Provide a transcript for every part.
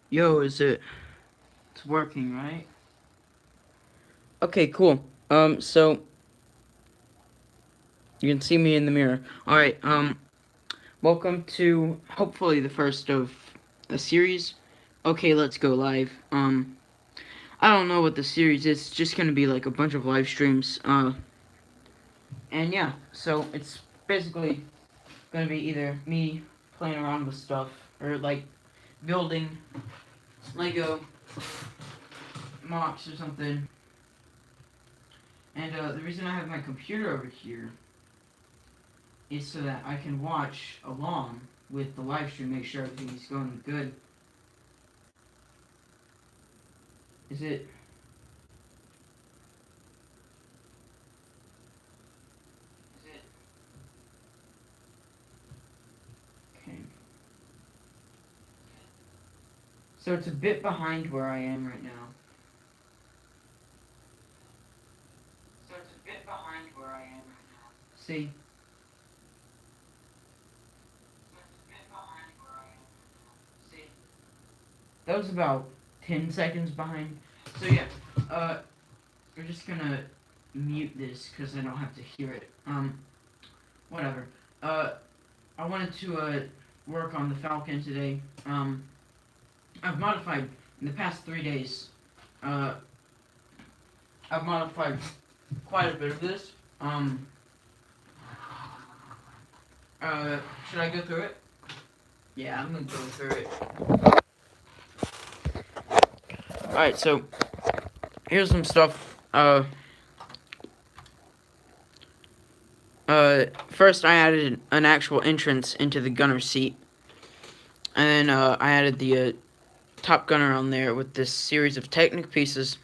Yo, it's working, right? Okay, cool. So you can see me in the mirror. All right. Welcome to hopefully the first of a series. Okay, let's go live. I don't know what the series is. It's just gonna be like a bunch of live streams. And yeah. So it's basically gonna be either me playing around with stuff or like building Lego mocks or something. And the reason I have my computer over here is so that I can watch along with the live stream, make sure everything's going good. Is it? Is it? Okay. So it's a bit behind where I am right now. So it's a bit behind where I am right now. See? So it's a bit behind where I am. See? That was about 10 seconds behind. So yeah, we're just gonna mute this because I don't have to hear it. Whatever. Uh, I wanted to work on the Falcon today. I've modified in the past 3 days. Uh, I've modified quite a bit of this. Should I go through it? Yeah, I'm gonna go through it. Alright, so here's some stuff. First I added an actual entrance into the gunner seat. And then I added the top gunner on there with this series of Technic pieces.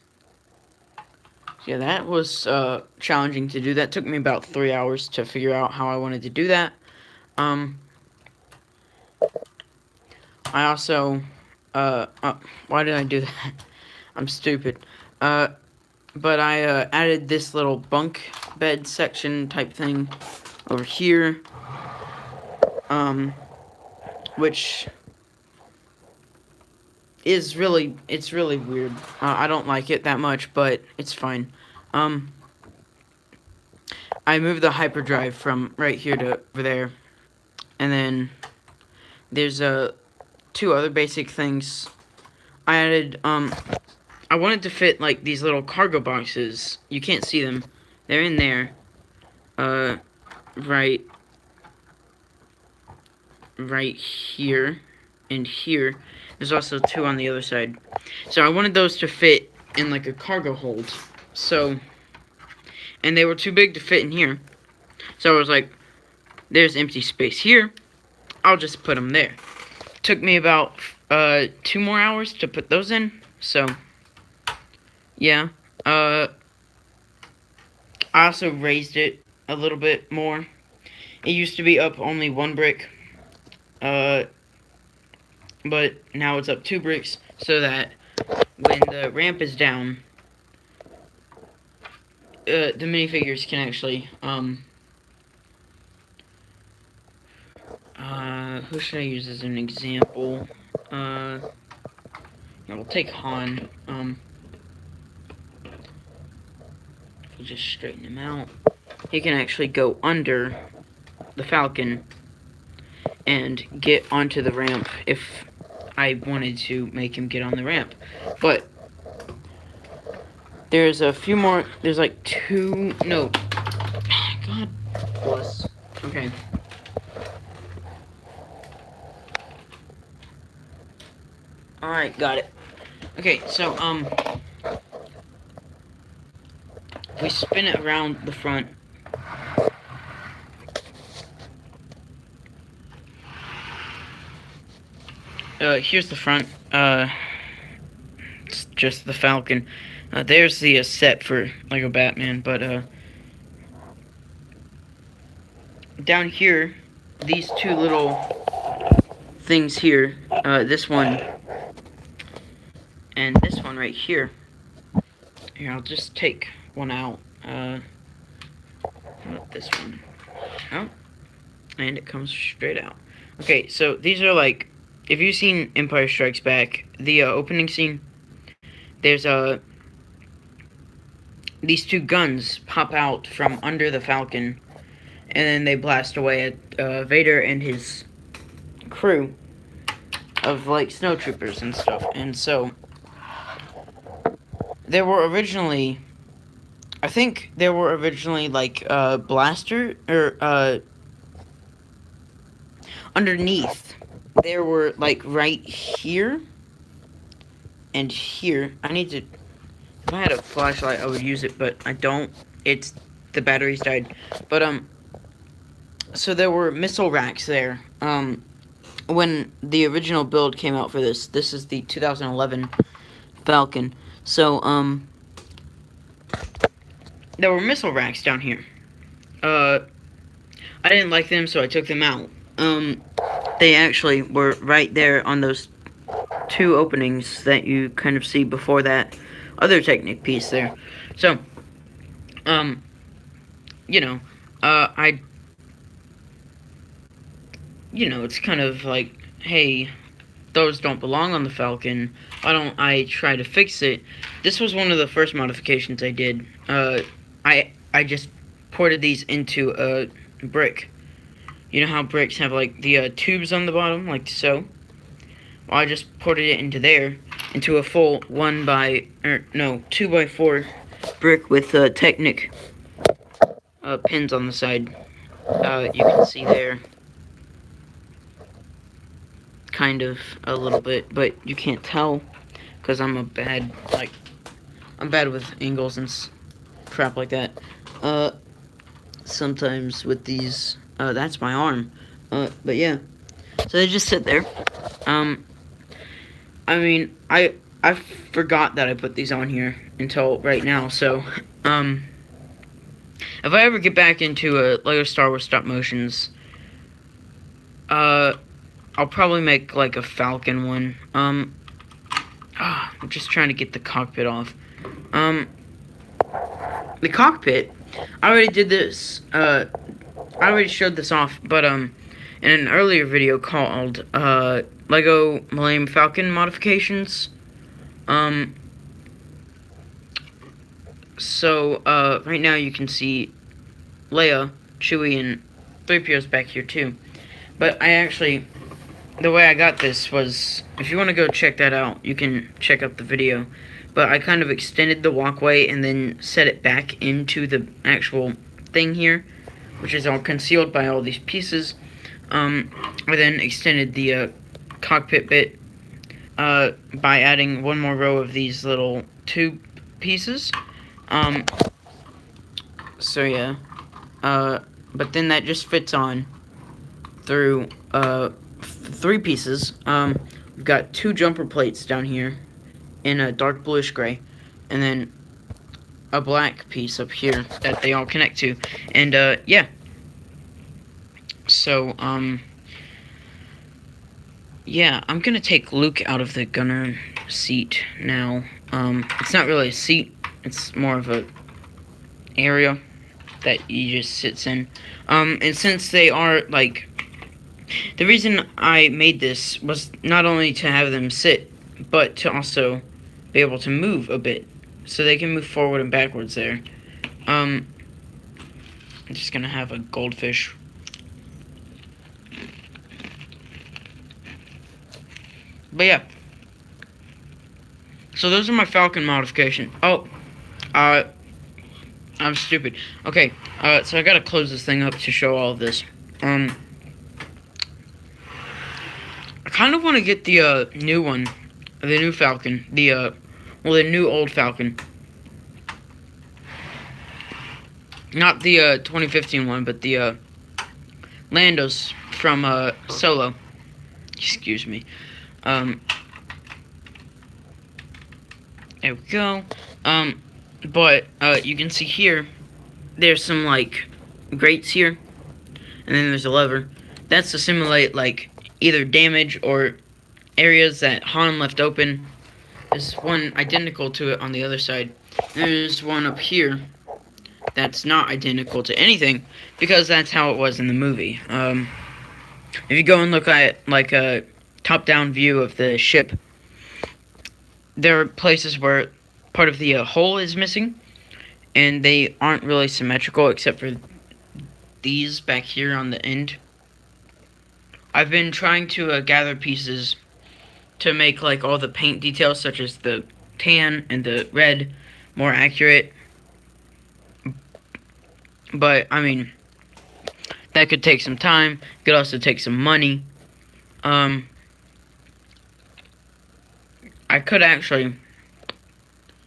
Yeah, that was challenging to do. That took me about 3 hours to figure out how I wanted to do that. I also, why did I do that? I'm stupid. But I added this little bunk bed section type thing over here, which is really, it's really weird. I don't like it that much, but it's fine. I moved the hyperdrive from right here to over there, and then there's two other basic things. I added, I wanted to fit, like, these little cargo boxes. You can't see them. They're in there. Right here and here. There's also two on the other side. So I wanted those to fit in, like, a cargo hold. So, and they were too big to fit in here. So I was like, there's empty space here. I'll just put them there. Took me about 2 more hours to put those in. So, yeah. I also raised it a little bit more. It used to be up only 1 brick. But now it's up 2 bricks so that when the ramp is down, the minifigures can actually, who should I use as an example? Yeah, we'll take Han. We'll just straighten him out. He can actually go under the Falcon and get onto the ramp if I wanted to make him get on the ramp. But there's a few more, there's like 2, no, God bless. Okay. Alright, got it. Okay, so, we spin it around the front. Here's the front. It's just the Falcon. There's the set for Lego Batman, but, down here, these 2 little things here, this one and this one right here. Here, I'll just take one out. Not this one. Oh, and it comes straight out. Okay, so these are like if you've seen Empire Strikes Back, the opening scene, there's these two guns pop out from under the Falcon, and then they blast away at Vader and his crew of like snowtroopers and stuff. And so there were originally, I think there were originally like blaster or underneath. There were like right here and here. I need to. If I had a flashlight, I would use it, but I don't. It's the batteries died. But so there were missile racks there. When the original build came out for this is the 2011 Falcon. So there were missile racks down here. I didn't like them, so I took them out. They actually were right there on those two openings that you kind of see before that other Technic piece there. So, you know, it's kind of like, hey, those don't belong on the Falcon. Why don't I try to fix it? This was one of the first modifications I did. I just ported these into a brick. You know how bricks have like the tubes on the bottom, like so? Well, I just ported it into there, into a full 2x4 brick with Technic pins on the side. You can see there, kind of a little bit, but you can't tell because I'm bad with angles and crap like that. Sometimes with these, that's my arm. But yeah, so they just sit there. I mean, I forgot that I put these on here until right now. So, if I ever get back into Lego Star Wars stop motions, I'll probably make like a Falcon one. I'm just trying to get the cockpit off. The cockpit, I already did this. I already showed this off, but in an earlier video called Lego Millennium Falcon modifications. So right now you can see Leia, Chewie, and 3PO's back here too. But I actually, the way I got this was, if you want to go check that out, you can check out the video. But I kind of extended the walkway and then set it back into the actual thing here, which is all concealed by all these pieces. I then extended the cockpit bit by adding one more row of these little tube pieces. So yeah, but then that just fits on through 3 pieces. We've got 2 jumper plates down here in a dark bluish gray, and then a black piece up here that they all connect to. And yeah, so yeah, I'm gonna take Luke out of the gunner seat now. It's not really a seat, it's more of a area that he just sits in. And since they are like, the reason I made this was not only to have them sit, but to also be able to move a bit, so they can move forward and backwards there. I'm just gonna have a goldfish. But yeah, so those are my Falcon modification. Oh, I'm stupid. Okay, so I gotta close this thing up to show all of this. I kind of want to get the new one, the new Falcon, the new old Falcon. Not the 2015 one, but the Lando's from Solo. Excuse me. There we go. But you can see here, there's some like grates here, and then there's a lever. That's to simulate like either damage or areas that Han left open. There's one identical to it on the other side. There's one up here that's not identical to anything, because that's how it was in the movie. If you go and look at like top-down view of the ship, there are places where part of the hull is missing, and they aren't really symmetrical except for these back here on the end. I've been trying to gather pieces to make like all the paint details, such as the tan and the red, more accurate. But I mean, that could take some time. Could also take some money. I could actually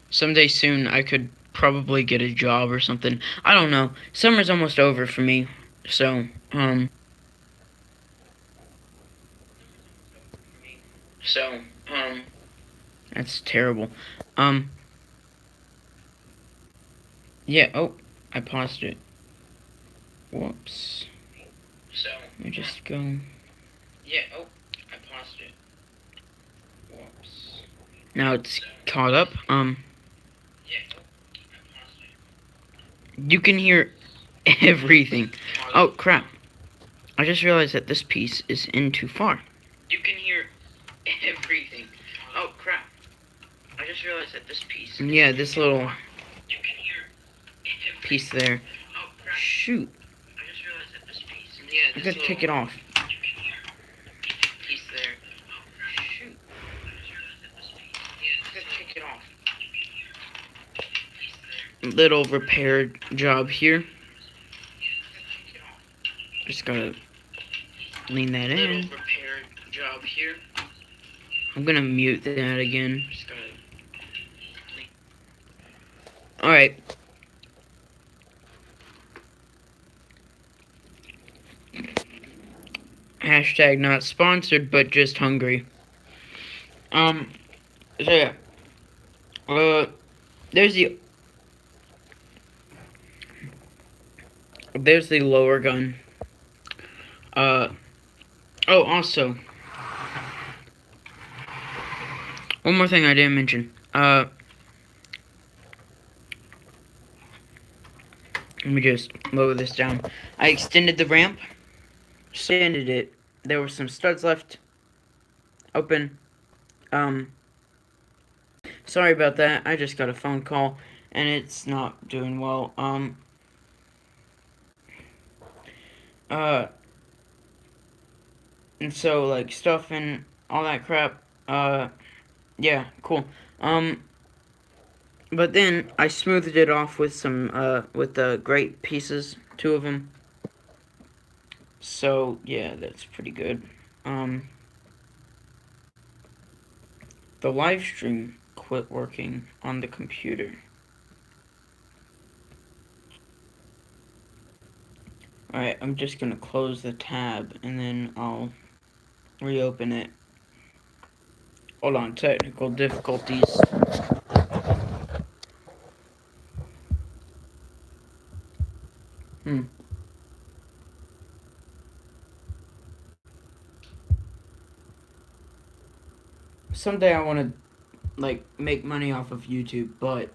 someday soon. I could probably get a job or something. I don't know. Summer's almost over for me, so So, that's terrible. Yeah, oh, I paused it. Whoops. So, let me just go. Yeah, oh, I paused it. Whoops. Now it's caught up. Yeah, oh, I paused it. You can hear everything. Oh, crap. I just realized that this piece is in too far. You can hear everything. Oh, crap. I just realized that this piece. Yeah, this little piece there. Oh, crap. Shoot. I just realized that this piece. Yeah, this I gotta take it off. Piece there. Oh, shoot. I just realized that this piece. Yeah, I gotta take it off. Little repair job here. Just gotta lean that in. Little repair job here. I'm gonna mute that again. Alright. Hashtag not sponsored, but just hungry. So yeah. There's the lower gun. Oh, also, one more thing I didn't mention. Let me just lower this down. I extended the ramp. Extended it. There were some studs left open. Sorry about that. I just got a phone call, and it's not doing well. And so, like, stuff and all that crap, yeah, cool. But then I smoothed it off with some, with the grate pieces, 2 of them. So, yeah, that's pretty good. The live stream quit working on the computer. Alright, I'm just gonna close the tab, and then I'll reopen it. Hold on, technical difficulties. Someday I want to, like, make money off of YouTube, but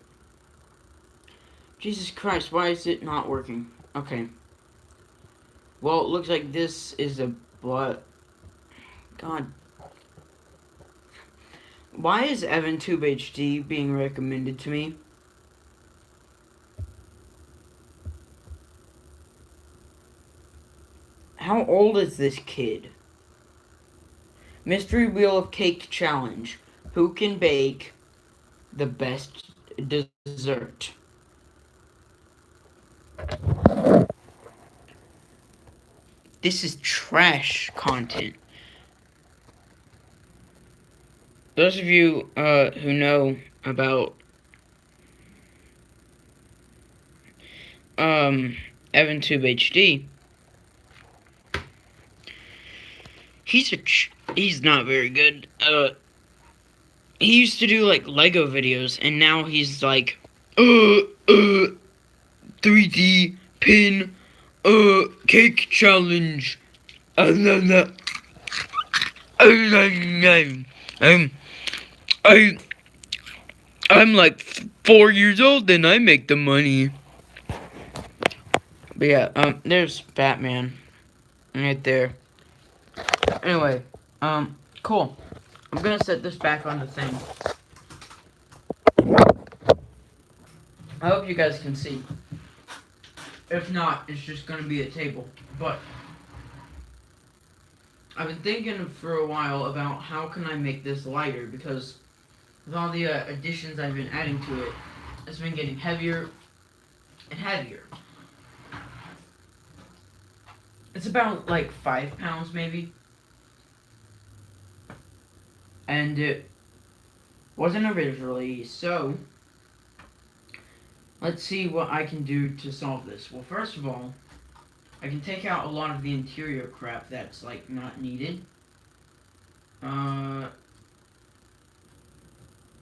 Jesus Christ, why is it not working? Okay. Well, it looks like this is a what? God. Why is EvanTube HD being recommended to me? How old is this kid? Mystery Wheel of Cake Challenge. Who can bake the best dessert? This is trash content. Those of you who know about EvanTube HD, he's not very good. He used to do like Lego videos, and now he's like 3D pin cake challenge. I'm like 4 years old and I make the money. But yeah, there's Batman right there. Anyway, Cool. I'm gonna set this back on the thing. I hope you guys can see. If not, it's just gonna be a table. But I've been thinking for a while about how can I make this lighter, because with all the additions I've been adding to it, it's been getting heavier and heavier. It's about like 5 pounds maybe. And it wasn't originally, so let's see what I can do to solve this. Well, first of all, I can take out a lot of the interior crap that's like not needed. A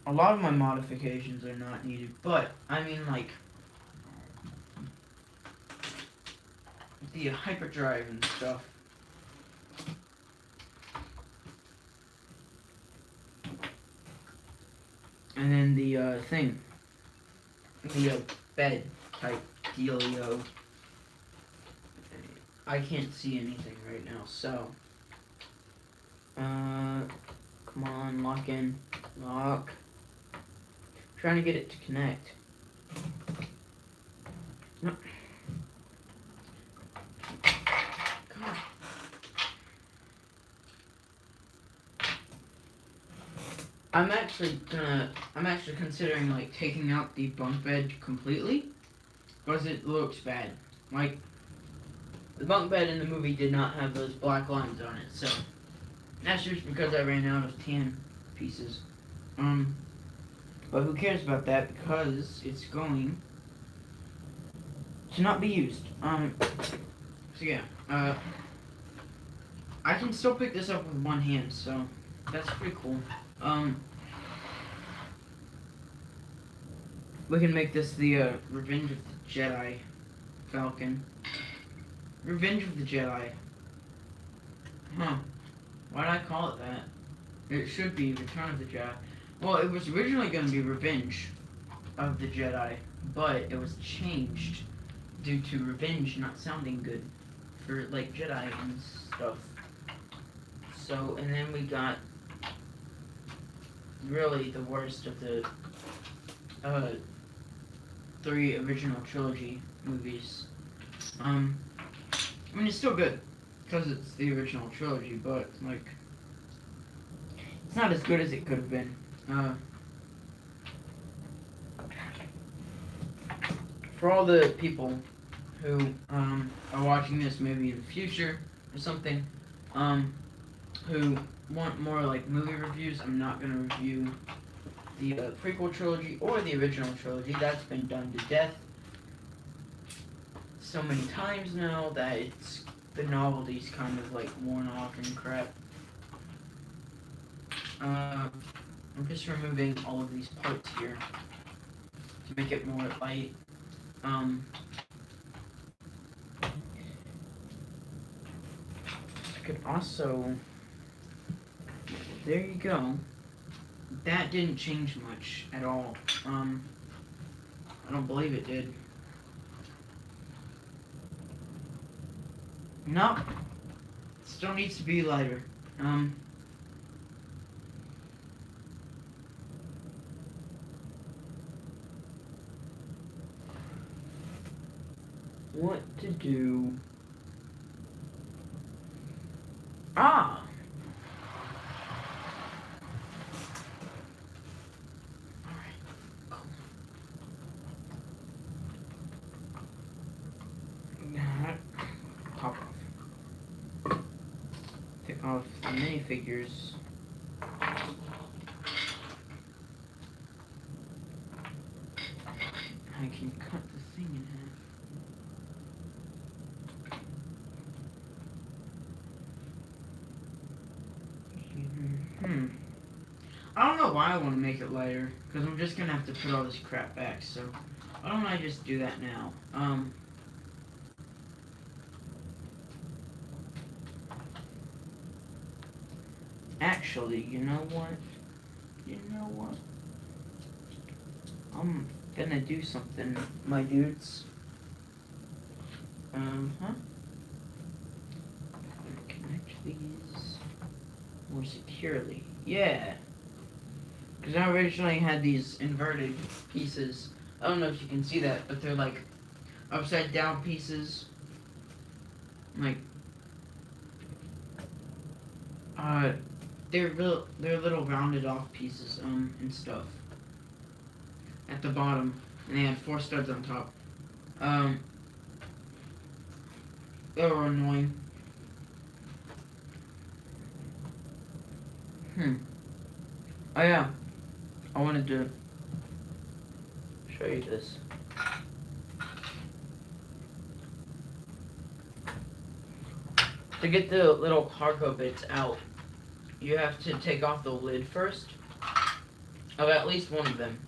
lot of my modifications are not needed, but I mean like the hyperdrive and stuff. And then the thing, the bed type dealio. I can't see anything right now, so come on, lock in, lock. Trying to get it to connect. No. Come on. I'm actually considering like taking out the bunk bed completely, because it looks bad. Like, the bunk bed in the movie did not have those black lines on it, so that's just because I ran out of tan pieces. But who cares about that, because it's going to not be used. So yeah, I can still pick this up with one hand, so that's pretty cool. We can make this the Revenge of the Jedi Falcon. Revenge of the Jedi. Huh. Why did I call it that? It should be Return of the Jedi. Well, it was originally going to be Revenge of the Jedi, but it was changed due to revenge not sounding good for, like, Jedi and stuff. So, and then we got really the worst of the 3 original trilogy movies. I mean, it's still good, because it's the original trilogy, but, like, it's not as good as it could have been. For all the people who are watching this maybe in the future or something, who want more like movie reviews, I'm not going to review the prequel trilogy or the original trilogy. That's been done to death so many times now that the novelty's kind of like worn off and crap. I'm just removing all of these parts here to make it more light. I could also, there you go. That didn't change much at all. I don't believe it did. Nope. Still needs to be lighter. What to do? Ah! Alright, cool. Pop off. Pick off the minifigures. I can cut the thing in half. I don't know why I want to make it lighter, because I'm just going to have to put all this crap back, so why don't I just do that now? Actually, you know what? I'm gonna do something, my dudes. Connect these. more securely. Yeah. Because I originally had these inverted pieces. I don't know if you can see that, but they're like upside down pieces. Like, uh, they're little rounded off pieces, and stuff. At the bottom. And they had 4 studs on top. Um, they were annoying. Oh yeah, I wanted to show you this. To get the little cargo bits out, you have to take off the lid first of at least one of them.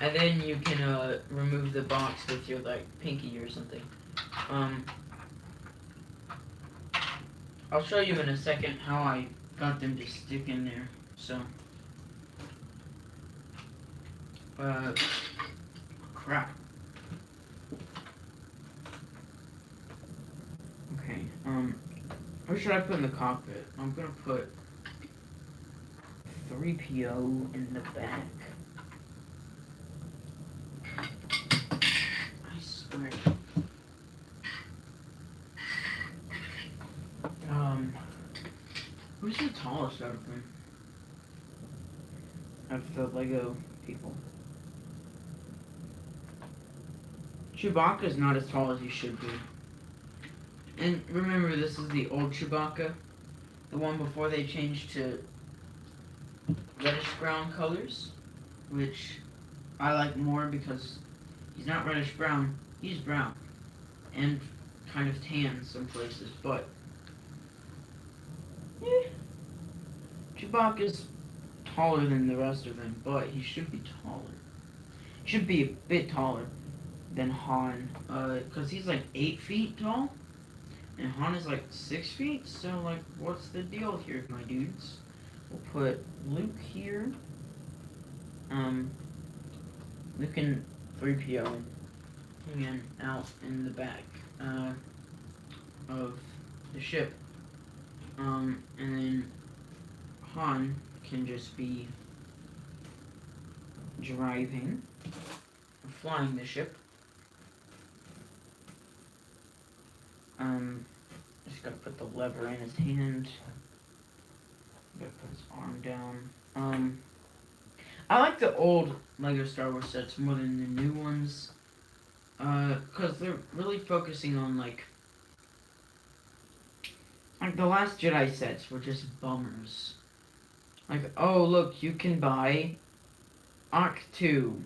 And then you can remove the box with your like pinky or something. Um, I'll show you in a second how I got them to stick in there. So, crap. Okay. What should I put in the cockpit? I'm gonna put 3PO in the back. I swear. Who's the tallest out of them? Of the Lego people. Chewbacca's not as tall as he should be. And remember, this is the old Chewbacca. The one before they changed to reddish brown colors. Which I like more because he's not reddish brown, he's brown. And kind of tan some places, but Chewbacca's taller than the rest of them, but he should be taller. He should be a bit taller than Han, because he's like 8 feet tall, and Han is like 6 feet, so like, what's the deal here, my dudes? We'll put Luke here, Luke and 3PO hanging out in the back, of the ship, and then Han can just be driving, flying the ship. Just gotta put the lever in his hand. Gotta put his arm down. I like the old Lego Star Wars sets more than the new ones. Cause they're really focusing on like the Last Jedi sets were just bummers. Like, oh look, you can buy Ahch-To,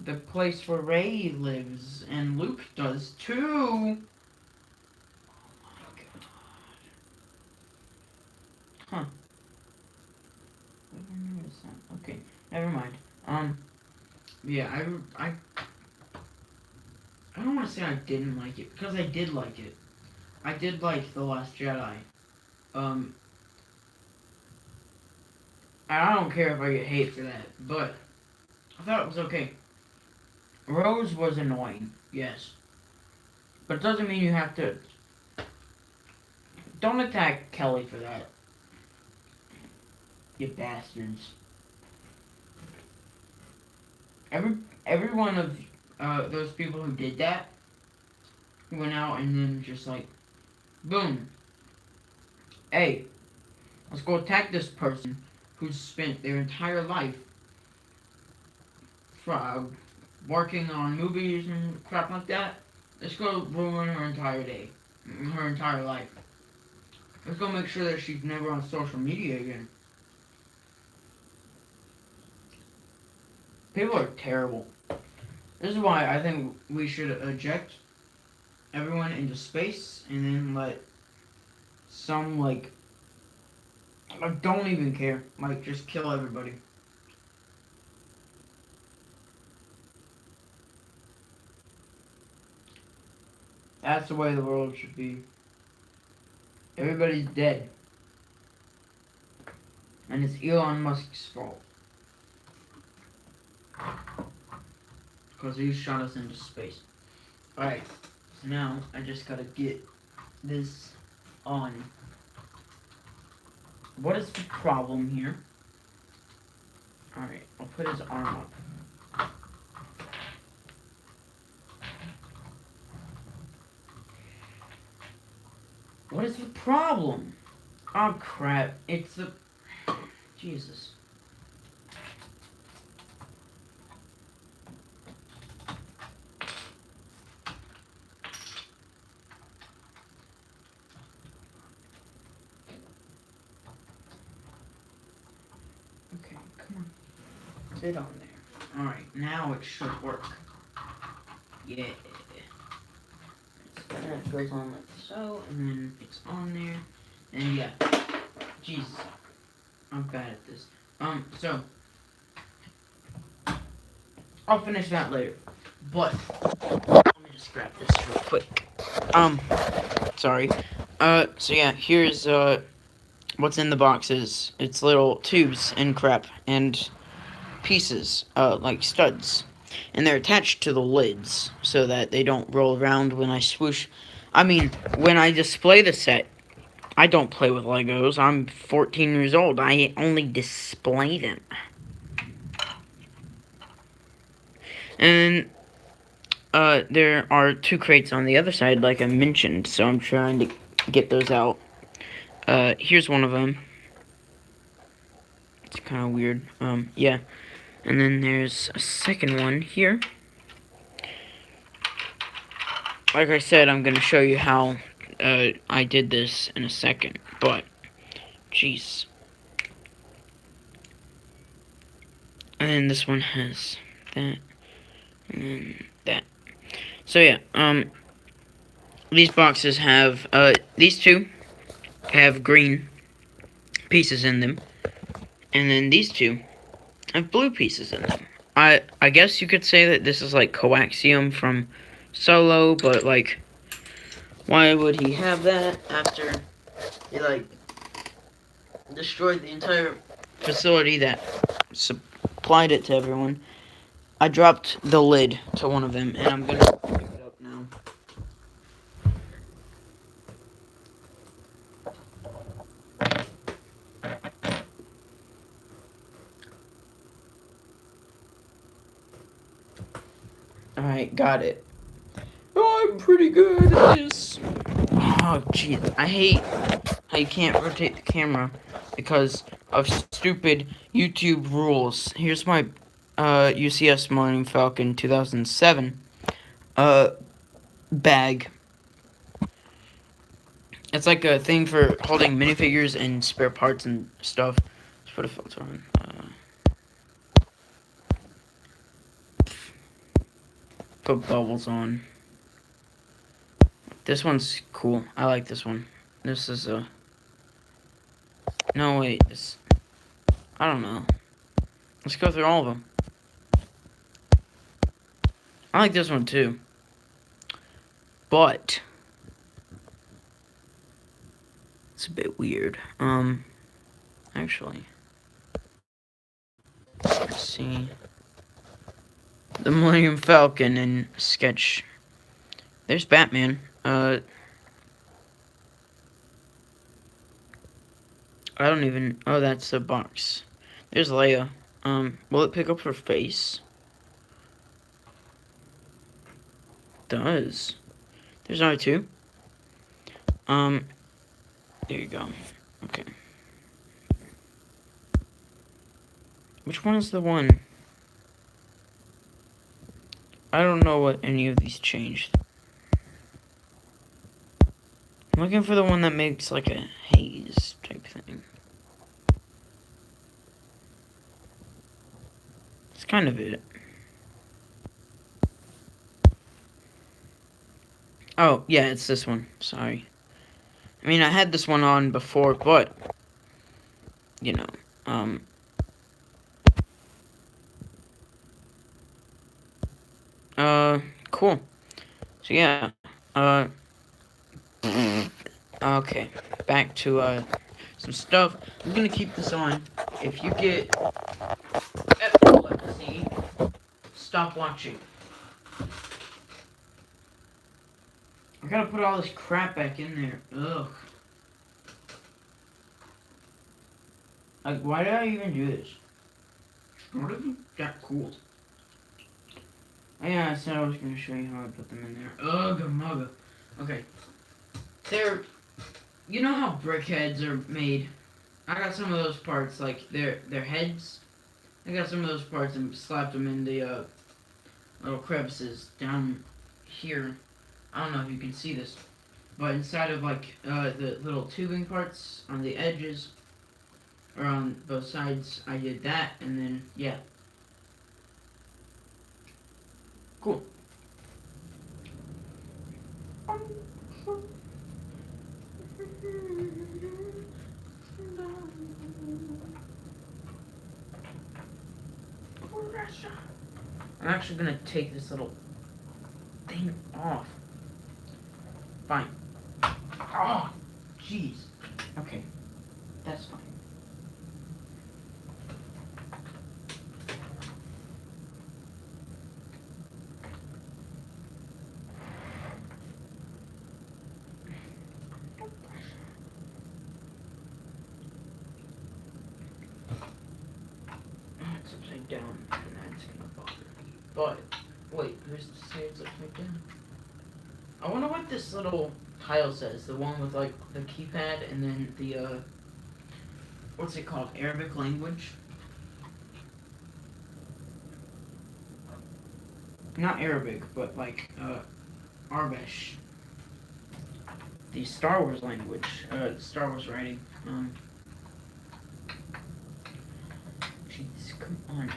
the place where Rey lives, and Luke does too. Huh. I didn't notice that. Okay, never mind. Yeah, I don't want to say I didn't like it, because I did like it. I did like The Last Jedi. And I don't care if I get hate for that, but I thought it was okay. Rose was annoying, yes. But it doesn't mean you have to... Don't attack Kelly for that. You bastards. Every one of those people who did that went out and then just like, boom. Hey, let's go attack this person who's spent their entire life working on movies and crap like that. Let's go ruin her entire day, her entire life. Let's go make sure that she's never on social media again. People are terrible. This is why I think we should eject everyone into space and then let some, like, I don't even care. Like, just kill everybody. That's the way the world should be. Everybody's dead. And it's Elon Musk's fault. Because he shot us into space. Alright, so now I just gotta get this on. What is the problem here? Alright, I'll put his arm up. What is the problem? Oh crap, it's the... Jesus. Okay, come on. Sit on there. Alright, now it should work. Yeah. That goes on like so, and then it's on there. And yeah. Jesus. I'm bad at this. So I'll finish that later. But let me just grab this real quick. Sorry. So yeah, here's what's in the boxes. It's little tubes and crap and pieces, like studs. And they're attached to the lids so that they don't roll around when I swoosh. I mean, when I display the set, I don't play with Legos. I'm 14 years old. I only display them. And there are 2 crates on the other side, like I mentioned, so I'm trying to get those out. Here's one of them. It's kind of weird. Yeah. And then there's a second one here. Like I said, I'm going to show you how I did this in a second, but, jeez. And then this one has that, and then that. So yeah, these boxes have, these 2 have green pieces in them, and then these 2 have blue pieces in them. I guess you could say that this is like coaxium from Solo, but like, why would he have that after he like destroyed the entire facility that supplied it to everyone? I dropped the lid to one of them, and I'm gonna pick it up now. Alright, got it. Oh, I'm pretty good at this. Oh, jeez. I hate how you can't rotate the camera because of stupid YouTube rules. Here's my UCS Millennium Falcon 2007 bag. It's like a thing for holding minifigures and spare parts and stuff. Let's put a filter on. Put bubbles on. This one's cool. I like this one. This is a... No, wait. This... I don't know. Let's go through all of them. I like this one too. But... it's a bit weird. Actually... let's see... the Millennium Falcon and Sketch. There's Batman. I don't even... oh, that's the box. There's Leia. Will it pick up her face? Does. There's R2. There you go. Okay. Which one is the one? I don't know what any of these changed. I'm looking for the one that makes like a haze type thing. It's kind of it. Oh, yeah, it's this one. Sorry. I mean, I had this one on before, but... you know, cool. So, yeah, okay, back to, some stuff. I'm gonna keep this on. If you get epilepsy, stop watching. I gotta put all this crap back in there. Ugh. Like, why did I even do this? What if you got cool? Yeah, I said I was gonna show you how I put them in there. Ugh, mugga. Okay. They're, you know how brickheads are made? I got some of those parts, like their heads. I got some of those parts and slapped them in the little crevices down here. I don't know if you can see this, but inside of like the little tubing parts on the edges or on both sides, I did that, and then yeah, cool. I'm actually gonna take this little thing off. Fine. Oh, jeez. Okay, that's fine. It's upside down, and that's gonna bother me. But wait, who's to say it's upside down? I wonder what this little tile says. The one with like the keypad and then the what's it called? Arabic language? Not Arabic, but like Arbesh. The Star Wars language. Star Wars writing. Jeez, come on.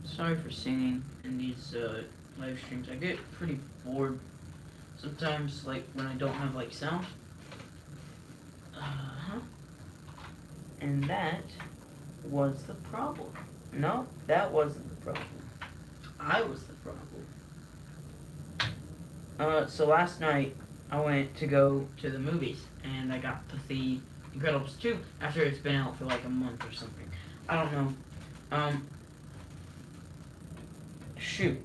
Sorry for singing in these live streams. I get pretty bored sometimes, like when I don't have like sound. And that was the problem. No, that wasn't the problem. I was the problem. So last night I went to go to the movies and I got to see Incredibles 2 after it's been out for like a month or something. I don't know. Shoot.